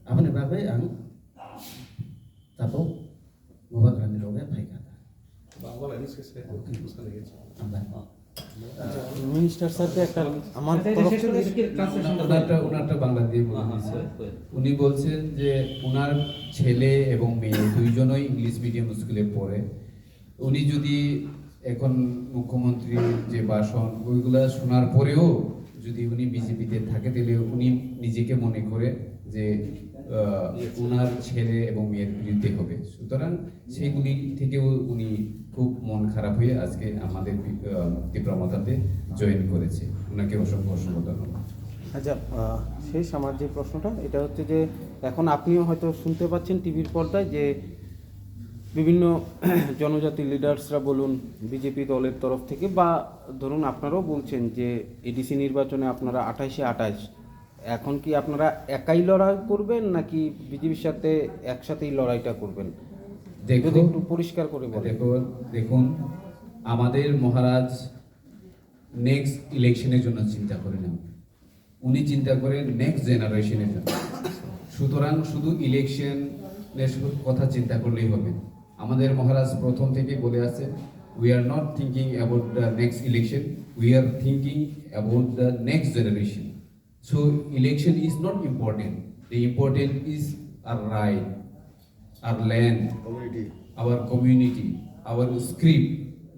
I: आफोरनि बागै आं तापौ गोबाग्रानि लगे फायखा
C: মিনিস্টার স্যারকে একটা আমার
D: আচ্ছা,
C: তরফ
D: শেষ করে
C: থেকে
D: এদিকে translation টা
A: ওনারটা বাংলা দিয়ে বলে দিয়েছে। উনি বলছেন যে ওনার ছেলে এবং মেয়ে দুইজনই ইংলিশ মিডিয়াম স্কুলে পড়ে। উনি যদি এখন মুখ্যমন্ত্রীর যে ভাষণ ওইগুলা শোনার পরেও যদি উনি বিজেপিতে থাকে তাহলে উনি নিজেকে মনে করে যে ওনার ছেলে এবং মেয়ের বিরুদ্ধে হবে। সুতরাং সেইগুলি থেকেও উনি খুব মন খারাপ হয়ে আজকে আমাদের মুক্তি প্রমতাতে জয়েন করেছে। ওনাকে অসংখ্য অসংখ্য ধন্যবাদ।
C: আচ্ছা, শেষ আমার যে প্রশ্নটা এটা হচ্ছে যে এখন আপনিও হয়তো শুনতে পাচ্ছেন টিভির পর্দায় যে বিভিন্ন জনজাতি লিডার্সরা বলুন বিজেপি দলের তরফ থেকে বা ধরুন আপনারাও বলছেন যে এডিসি নির্বাচনে আপনারা 28-28 এখন কি আপনারা একাই লড়াই করবেন নাকি বিজেপির সাথে একসাথেই লড়াইটা করবেন? যদি একটু পরিষ্কার করে বলেন।
A: দেখুন আমাদের মহারাজ নেক্সট ইলেকশনের জন্য চিন্তা করেন না, উনি চিন্তা করেন নেক্সট জেনারেশনের জন্য। সুতরাং শুধু ইলেকশনের কথা চিন্তা করলেই হবে। আমাদের মহারাজ প্রথম থেকে বলে আছে, we are not thinking about the next election, we are thinking about the next generation. So election is not important. The important is our right, our land, our community, our script.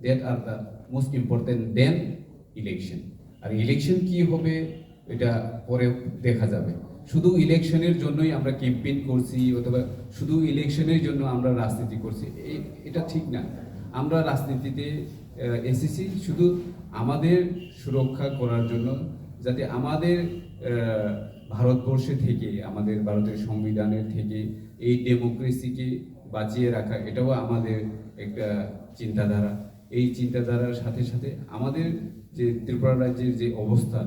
A: That are the most important than election. R election কি হবে এটা পরে দেখা যাবে। শুধু ইলেকশনের জন্যই আমরা ক্যাম্পেইন করছি অথবা শুধু ইলেকশনের জন্য আমরা রাজনীতি করছি, এটা ঠিক না। আমরা রাজনীতিতে এসেছি শুধু আমাদের সুরক্ষা করার জন্য, যাতে আমাদের ভারতবর্ষে থেকে, আমাদের ভারতের সংবিধানের থেকে এই ডেমোক্রেসিকে বাঁচিয়ে রাখা, এটাও আমাদের একটা চিন্তাধারা। এই চিন্তাধারার সাথে সাথে আমাদের যে ত্রিপুরা রাজ্যের যে অবস্থা,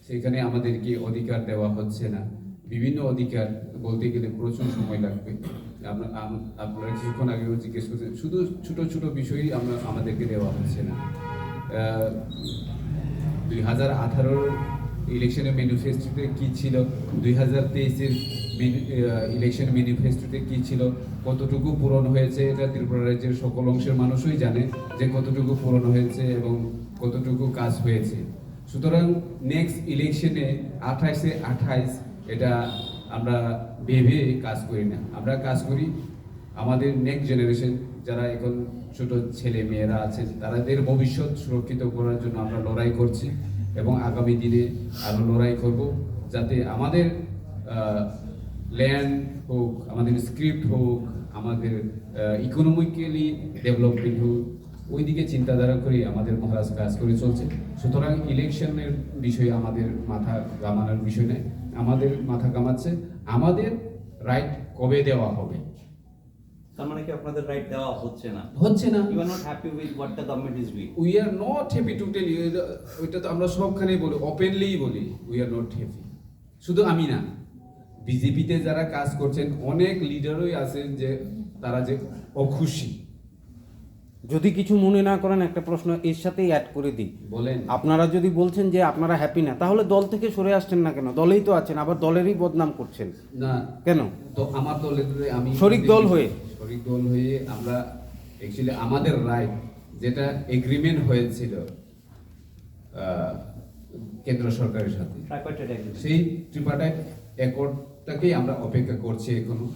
A: সেখানে আমাদেরকে অধিকার দেওয়া হচ্ছে না। বিভিন্ন অধিকার বলতে গেলে প্রচুর সময় লাগবে। আপনারা কিছুক্ষণ আগেও জিজ্ঞেস করছেন, শুধু ছোট ছোট বিষয়ই আমাদেরকে দেওয়া হচ্ছে না। 2018 ইলেকশনের ম্যানিফেস্টোতে কি ছিল, 2023-এর ইলেকশন ম্যানিফেস্টোতে কি ছিল, কতটুকু পূরণ হয়েছে, এটা ত্রিপুরা রাজ্যের সকল অংশের মানুষই জানে যে কতটুকু পূরণ হয়েছে এবং কতটুকু কাজ হয়েছে। সুতরাং নেক্সট ইলেকশনে 28-28 এটা আমরা ভেবে কাজ করি না, আমরা কাজ করি আমাদের নেক্সট জেনারেশন যারা এখন ছোট ছেলে মেয়েরা আছে তাদের ভবিষ্যৎ সুরক্ষিত করার জন্য আমরা লড়াই করছি এবং আগামী দিনে আরও লড়াই করব, যাতে আমাদের ল্যান্ড হোক, আমাদের স্ক্রিপ্ট হোক, আমাদের ইকোনমিক্যালি ডেভেলপমেন্ট হোক, ওই দিকে চিন্তাধারা করে আমাদের মহারাজ কাজ করে চলছে। সুতরাং ইলেকশনের বিষয়ে আমাদের মাথা ঘামানোর বিষয় নেই, আমাদের মাথা ঘামাচ্ছে আমাদের রাইট কবে দেওয়া হবে।
F: তার মানে কি আপনাদের রাইট দেওয়া হচ্ছে না?
A: হচ্ছে না।
F: You are not happy with what the government is doing.
A: We are not happy to tell you, ওইটা তো আমরা সবখানেই বলি, ওপেনলিই বলি উই আর নট হ্যাপি। শুধু আমি না, বিজেপিতে যারা কাজ করছেন অনেক লিডারই আছেন যে তারা যে অখুশি।
C: যদি কিছু মনে না করেন একটা প্রশ্ন এর সাথেই অ্যাড করে দিই,
A: বলেন।
C: আপনারা যদি বলছেন যে আপনারা হ্যাপি না, তাহলে দল থেকে সরে আসছেন না কেন? দলেই তো আছেন, আবার দলেরই বদনাম করছেন
A: না
C: কেন?
A: তো আমার দলের আমি
C: শরিক দল হয়ে
A: আমরা অ্যাকচুয়ালি আমাদের রাইট যেটা এগ্রিমেন্ট হয়েছিল কেন্দ্র সরকারের সাথে, সেই ট্রিপার্টাইট অ্যাকর্ডটাকেই আমরা অপেক্ষা করছি এখনো।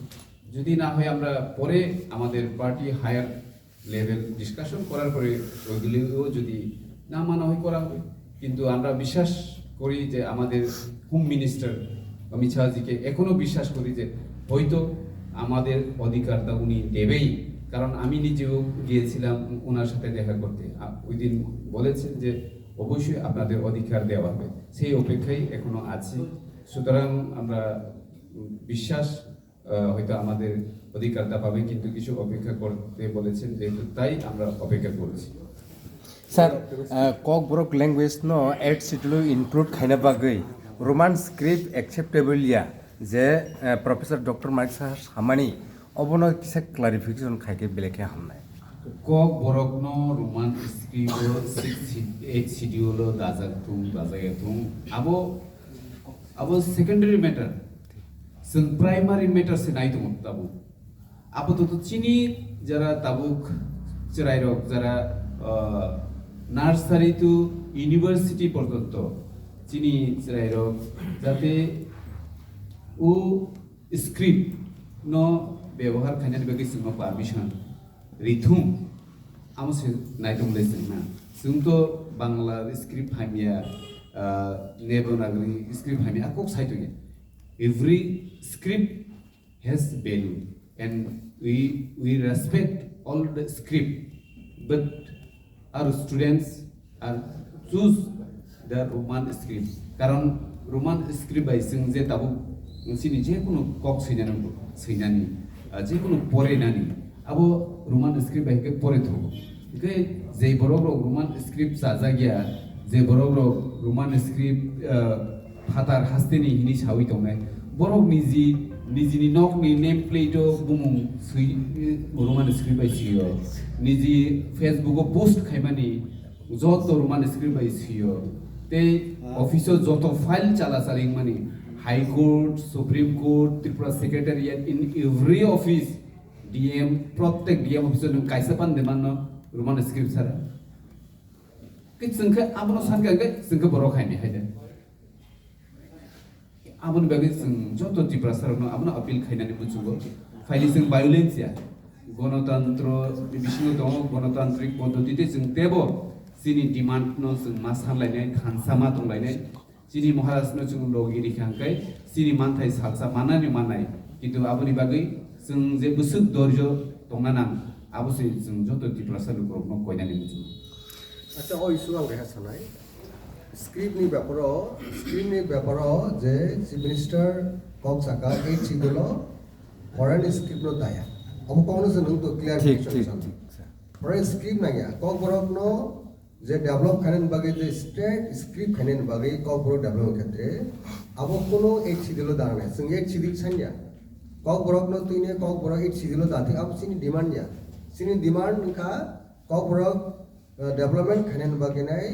A: যদি না হয় আমরা পরে আমাদের পার্টি হায়ার লেভেল ডিসকাশন করার পরে ওইগুলিও যদি না মানা হয় করা হবে। কিন্তু আমরা বিশ্বাস করি যে আমাদের হোম মিনিস্টার অমিত শাহজিকে এখনো বিশ্বাস করি যে হয়তো আমাদের অধিকারটা উনি দেবেই, কারণ আমি নিজেও গিয়েছিলাম ওনার সাথে দেখা করতে, ওই দিন বলেছেন যে অবশ্যই আপনাদের অধিকার দেওয়া হবে, সেই অপেক্ষায় এখনো আছি। সুতরাং আমরা বিশ্বাস হয়তো আমাদের অধিকারটা পাবে, কিন্তু কিছু অপেক্ষা করতে বলেছেন, যেহেতু তাই আমরা অপেক্ষা করছি।
H: Sir, kok borok language no add schedule include khaina bagai Roman script acceptable ya je Professor Dr. Mike Hamani obono kisa clarification khaike beleke hamnai
A: Kokborok Roman script 8 schedule দাজাতুম দাজায়াতুম আবো সেকেন্ডারি ম্যাটার সং primary matter সে নাই তো তাবু আপাতত চিনি যারা তাবুক চেরাইরক যারা নার্সারি টু ইউনিভার্সিটি পর্যন্ত চিনি চিরাইরক যাতে ও স্ক্রিপ্ট ন ব্যবহার খাইনানি বাকি जों পারমিশন রিথুম আমসে নাইদংলাই जोंना जोंथ' বাংলা স্ক্রিপ্ট হামিয়া নেবনাগরি স্ক্রিপ্ট হামিয়া কক সাইতগে every script has value and we respect all the script but our students are choose the Roman script karon Roman script by जों जे दाबो मोनसेनि जेकुनु कक सैनानि जेकुनु परेनानि आबो Roman script बायके परे थगो इके जे बरग Roman script जाजागिया जे बरग Roman script फातार हास्तेनि हिनि सावि दंनाय बरग निजिनि नकनि नेम प्लेटो बुमुं सै Roman script बायसियो निजि फेसबुकआव पोस्ट खायमानि যত Roman script बायसियो ते ऑफिसो যত फाइल चाला चालिं मानि high court supreme court Tripura secretariat in every office DM प्रत्येक डीएम ऑफिसर नों कायसा पानदे मानो Roman script सारा कि जोंखो आबनो सानगागे जोंखो बर' खायनि हायदे आबनो बागै जों যত त्रिपुरा सारनो आबनो आपिल खायनानै बुजुगो फाइलि जों भायोलेन्सया गणतन्त्र बिसिनो दङ गणतान्त्रिक पद्धतिते जों तेबो जिनि डिमान्ड न जों मा सानलायनाय खानसामा दंलायनाय जिनि महाराजनो जों लगिरि खांखाय जिनि मानथाय सालसा मानानि मानाय किन्तु आबनि बागै जों जे बोसोर धैर्य दंना नां आबसै जों যত त्रिपुरा सारनो न कयनानै बुजुगो
G: আচ্ছা ও ইস্যু আং রেখা সানাই স্ক্রিপ্টনি ব্যাপারও যে চিফ মিনিস্টার কক সাকা এই ছিদল ফরেন স্ক্রিপ্ট দায়া अब कौन से नंग तो क्लियर फॉरेन स्क्रिप्ट ना गया কক বরক ন যে ডেভেলপ খানেন বাগে যে স্টেট স্ক্রিপ্ট খানেন বাগে কক বরক ডেভেলপ ক্ষেত্রে अब কোনো এক ছিদল দাঁড়ানে जों এক ছিদিক সানিয়া কক বরক ন তুইনে কক বরক এক ছিদল দাঁতে अब সিনি ডিমান্ড या সিনি ডিমান্ड का কক বরক डेभलपमेंट खानेन बागे নাই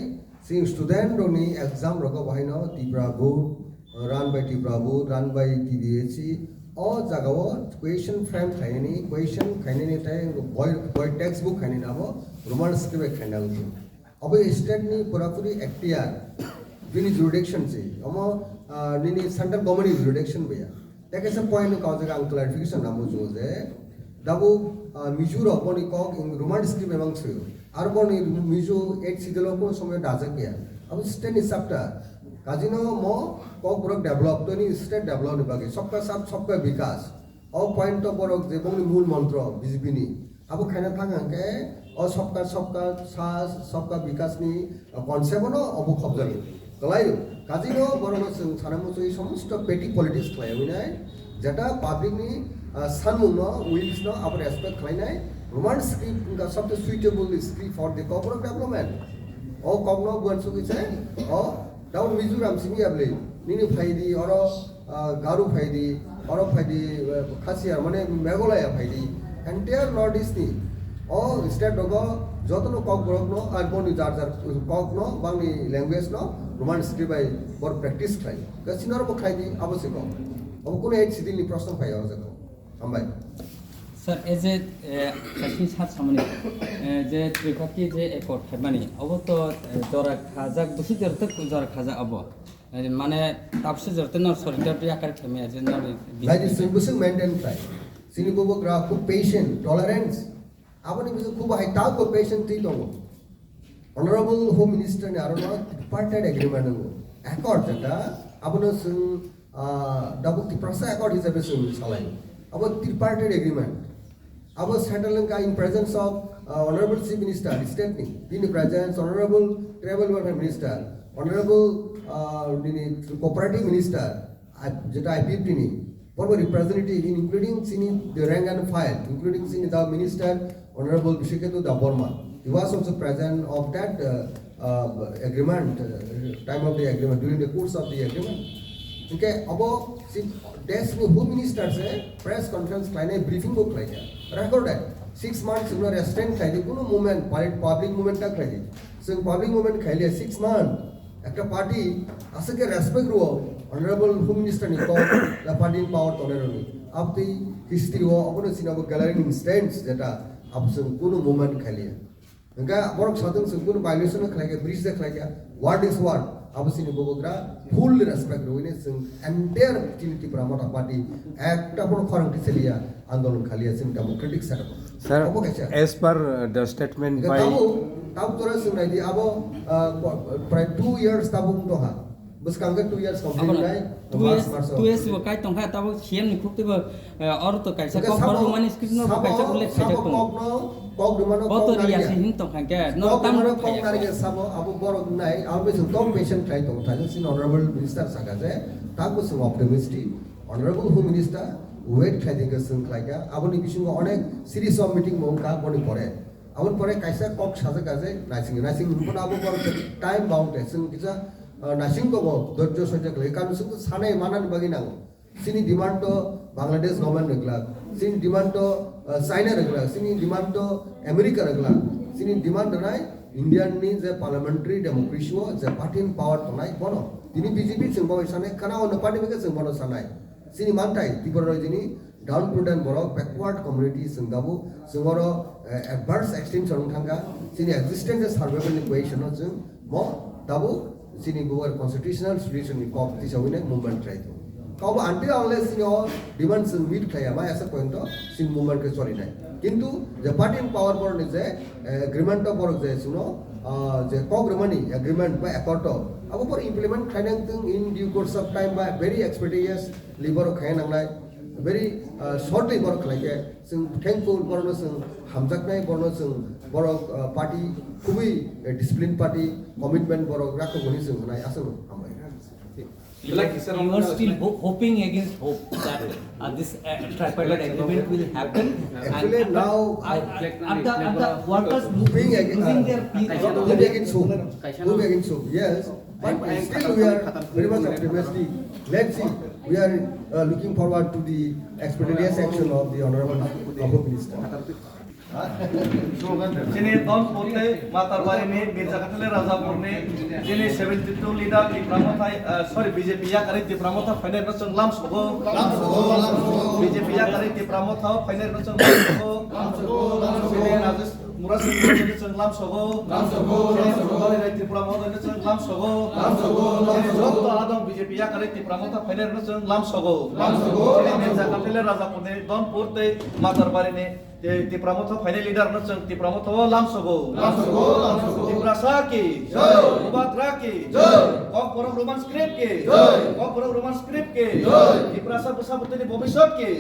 G: सिं स्टूडेंट रोनी एग्जाम रको बाहायनो त्रिपुरा बोर्ड रान बाय त्रिपुरा बोर्ड रान बाय टीडीएससी ओ जगाव क्वेश्चन फ्रेम खायनि क्वेश्चन खायनि ताय बय टेक्स्ट बुक खायनि नाबो रोमान स्क्रिप्ट खायनाल अब स्टेट नि पुरापुरी एक्टियार बिनि जुरिडिक्शन से अमो निनि सेंट्रल गवर्नमेंट जुरिडिक्शन बेया टेक एस पॉइंट का जगा क्लैरिफिकेशन नामो जो जे दाबो मिजुर अपनी कक इन रोमान स्क्रिप्ट एमंग से आरो कोनी मिजु एक सिदलो को समय दाजा गया अब स्टेट नि सबटा काजिनो मो কক বরক ডেভেলপ তো নি স্টেট ডেভেলপ নি বাগে सबका साथ सबका विकास ओ पॉइंट तो बरक जे बंगनि मूल मंत्र बीजेपी नि अब खाना थांगाके ओ सबका साथ सबका विकास नि कन्सेप्ट न अब खबजानि गलायो काजिनो बरक जों सानामु सै समस्त पेटी पॉलिटिक्स खालायनाय जेटा पब्लिक नि सानमुन विल्स न अब रेस्पेक्ट खालायनाय रोमान स्क्रिप्ट का सबसे suitable script for the corporate development ओ कगनो बुआनसु किसे ओ डाउन मिजोराम सिंगी आबले निनि फाइदी और गारू फाइदी और फाइदी खासिया माने मेघालय फाइदी एंटायर नॉर्थ ईस्ट नि ओ स्टेट दगो जतनो कक बरक न आर बनि जार कक न बांगनि लैंग्वेज न रोमान स्क्रिप्ट बाय बर प्रैक्टिस खाय गसिनर बो खायदि आवश्यक अब कोन एक सिदिनि प्रश्न फाय आवश्यक हामबाय
J: सर एज ए खासनि सात सामने जे त्रिपाठी जे एकर्ड खायमानि अब तो जरा खाजाक बसि जरतक जरा खाजा अब माने तापसे जरते न सॉलिडारिटी आकार खेमे जे न
G: लाइक सिंबुसिंग मेंटेन ट्राई सिनिबो ग्रा खूब पेशेंट टॉलरेंस आपनि बिजु खूब हाई टाउ को पेशेंट थी दंगो ऑनरेबल होम मिनिस्टर ने आरो ट्रिपार्टाइट एग्रीमेंट दंगो एकॉर्ड जेटा आपनो जों दाबु त्रिपार्सा एकॉर्ड हिसाबै जों सालाय अब ट्रिपार्टाइट एग्रीमेंट अब सेटल का in presence of honourable chief minister state नि in presence honourable tribal welfare minister honourable cooperative minister যেটা আইপিএফটি নি পরবর্তী রিপ্রেজেন্টেটিভ ইনক্লুডিং সিনি the rank and file including সিনি the minister honourable Bishwaketu Debbarma he was also present of that agreement time of the agreement during the course of the agreement इनके अब देश में home minister से press conference खाने briefing को खाई record है 6 मंथ्स उन्होंने रेस्टेंट खाई कोनो मूवमेंट पब्लिक मूवमेंट तक खाई जों पब्लिक मूवमेंट खाई 6 मंथ একটা পার্টি আসলে রেসপেক্ট রো অনারেবল হোম মিনিস্টার নি কো দা পার্টি পাওয়ার তনেরনি আপনি হিস্ট্রি ও আপনি সিনাবো গ্যালারি ইনস্ট্যান্স যেটা আপনি কোনো moment Khalia Engka borok sadung sungkun violation khlaiga breach da khlaiga word is word abusini bobogra full respect roine sing entire Tripura Mota Party ekta bor khorang tiselia andolon khalia sing democratic setup
H: Sir,
G: Obo kaisa
H: as per the statement by
G: tabu tora sungai di abo pray 2 years tabu toha bus kangga 2 years complete nai
J: tu es kai tong kha tabo khiem ni khuk tiba or to kaisa kok bor roman script no kaisa ulle khajak tong
G: kok dumano
J: boto ri asi hin tong kha ke no tam
G: no kok nari sabo abu borok nai always tom patient try to tha sin honorable minister saga je tabu sing optimistic honorable home minister wait khai dinga sing khlaiga aboni bisingo onek series of meeting mongka boni pore abon pore kaisa kok saja kaje nasing bun abu borok time bound sing kisa nasing ko dorjo soja kle kan sing sanai manan bagi nang sini demand to Bangladesh government regla sini demand to China regla sini demand to America regla sini demand nai Indian ni je parliamentary democracy je party in power to nai bono tini BJP sing bawa sanai kana ono party ke sing bono sanai sini mantai Tripura jini downtrodden borok backward community sing gabu singoro adverse extinction thanga sini existence survival equation sing mo tabu sini buar constitutional solution ni kop ti sawine movement try to kau until unless sini all demand sing meet khaya ma asa point to sing movement ke choli nai kintu the party in power por ni je agreement to por je suno je kok remani agreement by accord to abu por implement khainang tung in due course of time by very expeditious labor khainang nai very shortly bor khlai sing thankful borno sing hamjak nai borno sing borok party খুবই discipline party commitment borok rakho boni sing nai asalo amai
F: You are still hoping against hope that this tripartite agreement will happen.
G: Actually now
F: At the workers
G: moving
F: losing their
G: moving against hope moving against hope yes but still we are very much optimistic let's see we are looking forward to the expeditious action of the honorable Home Minister
B: যিনি দল পড়তে মাতার বাড়ি নিয়ে মির্জাকাতলে রাজাপুরনে যিনি 72 leader টিপ্রামথাই sorry BJP ইয়াকারি টিপ্রামথা final নচং লাম সগো BJP ইয়াকারি টিপ্রামথা final নচং লাম সগো যিনি রাজেশ মুরাসিং নচং লাম সগো যিনি ত্রিপুরামথা নচং লাম সগো যিনি যত আদম বিজেপি ইয়াকারি টিপ্রামথা ফাইনাল নচং লাম সগো যিনি মির্জাকাতলে রাজাপুরনে দল পড়তে মাতার বাড়ি নিয়ে Tripura final leader nacang Tripura lamsogo Tripura Saki Ubatra ki kok borok roman script ki kok borok roman script ki Tripura sa besar betul di bobisot ki